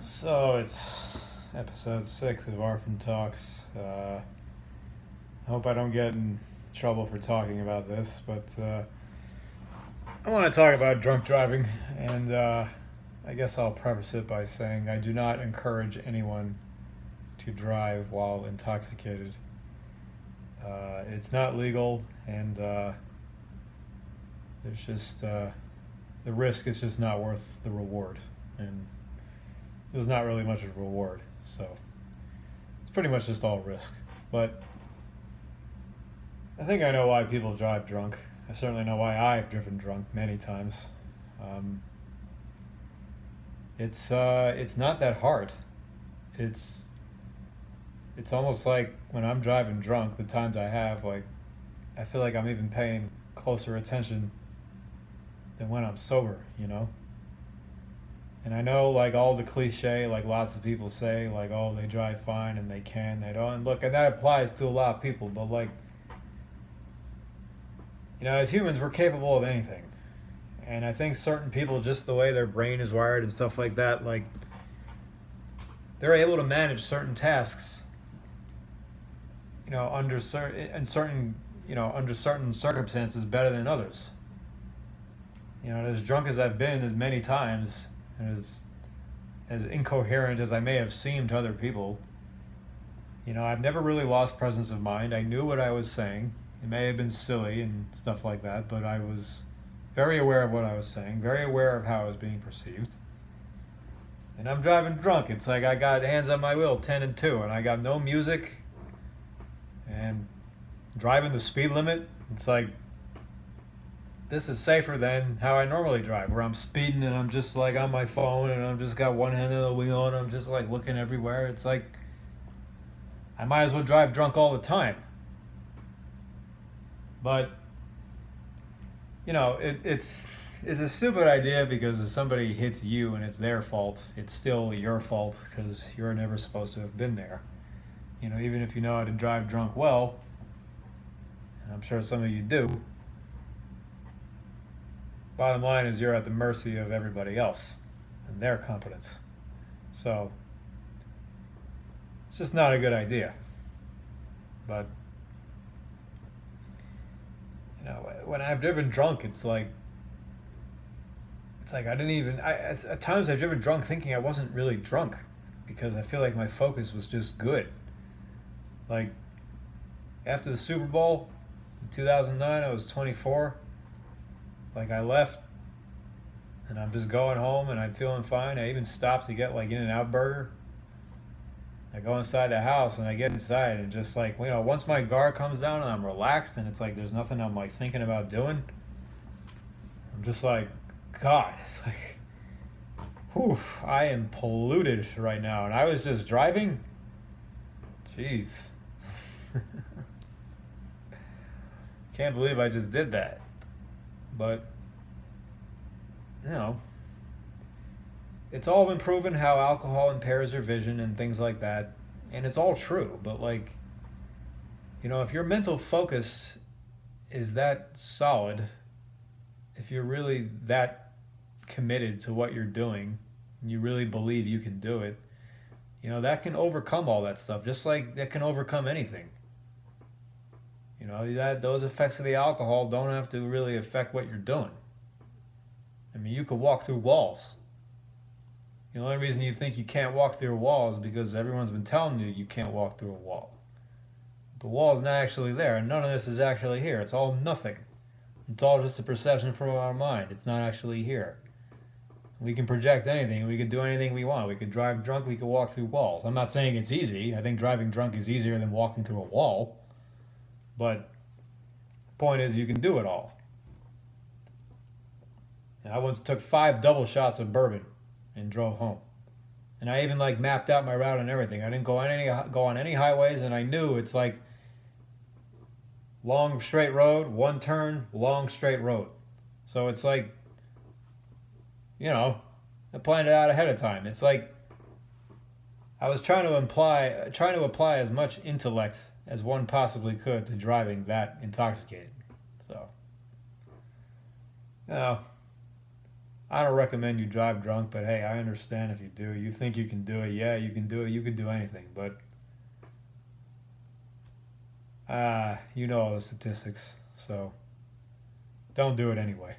So it's episode 6 of Orphan Talks. I hope I don't get in trouble for talking about this, but I want to talk about drunk driving, and I guess I'll preface it by saying I do not encourage anyone to drive while intoxicated. It's not legal, and it's just the risk is just not worth the reward, and there's not really much of a reward, so it's pretty much just all risk. But I think I know why people drive drunk. I certainly know why I've driven drunk many times. It's not that hard. It's it's almost like when I'm driving drunk, the times I have, like, I feel like I'm even paying closer attention than when I'm sober, you know? And I know, like, all the cliche, like lots of people say, like, oh, they drive fine and they don't. And look, and that applies to a lot of people, but, like, as humans, we're capable of anything. And I think certain people, just the way their brain is wired and stuff like that, like, they're able to manage certain tasks, under certain circumstances better than others. As drunk as I've been as many times, and as incoherent as I may have seemed to other people, I've never really lost presence of mind. I knew what I was saying. It may have been silly and stuff like that, but I was very aware of what I was saying, very aware of how I was being perceived. And I'm driving drunk. It's like I got hands on my wheel, 10 and 2, and I got no music, and driving the speed limit. It's like, this is safer than how I normally drive, where I'm speeding and I'm just like on my phone and I'm just got one hand on the wheel and I'm just like looking everywhere. It's like, I might as well drive drunk all the time. But, it's a stupid idea, because if somebody hits you and it's their fault, it's still your fault because you're never supposed to have been there. Even if you know how to drive drunk well, and I'm sure some of you do, bottom line is you're at the mercy of everybody else and their competence. So it's just not a good idea. But when I've driven drunk, it's like I didn't even. At times I've driven drunk thinking I wasn't really drunk, because I feel like my focus was just good. Like, after the Super Bowl in 2009, I was 24. Like, I left, and I'm just going home, and I'm feeling fine. I even stopped to get, like, In-N-Out burger. I go inside the house, and I get inside, and just, like, once my guard comes down and I'm relaxed, and it's like there's nothing I'm, like, thinking about doing, I'm just like, God, it's like, whew, I am polluted right now. And I was just driving. Jeez. Can't believe I just did that. But, it's all been proven how alcohol impairs your vision and things like that. And it's all true. But, like, if your mental focus is that solid, if you're really that committed to what you're doing, and you really believe you can do it, that can overcome all that stuff, just like that can overcome anything. That those effects of the alcohol don't have to really affect what you're doing. I mean, you could walk through walls. The only reason you think you can't walk through a wall is because everyone's been telling you can't walk through a wall. The wall is not actually there, and none of this is actually here. It's all nothing. It's all just a perception from our mind. It's not actually here. We can project anything. We can do anything we want. We could drive drunk. We could walk through walls. I'm not saying it's easy. I think driving drunk is easier than walking through a wall. But the point is, you can do it all. And I once took 5 double shots of bourbon and drove home. And I even, like, mapped out my route and everything. I didn't go on any highways, and I knew it's like long straight road, one turn, long straight road. So it's like, I planned it out ahead of time. It's like I was trying to apply as much intellect as one possibly could to driving that intoxicated. So, I don't recommend you drive drunk, but hey, I understand if you do. You think you can do it, yeah, you can do it. You can do anything, but you know all the statistics, so don't do it anyway.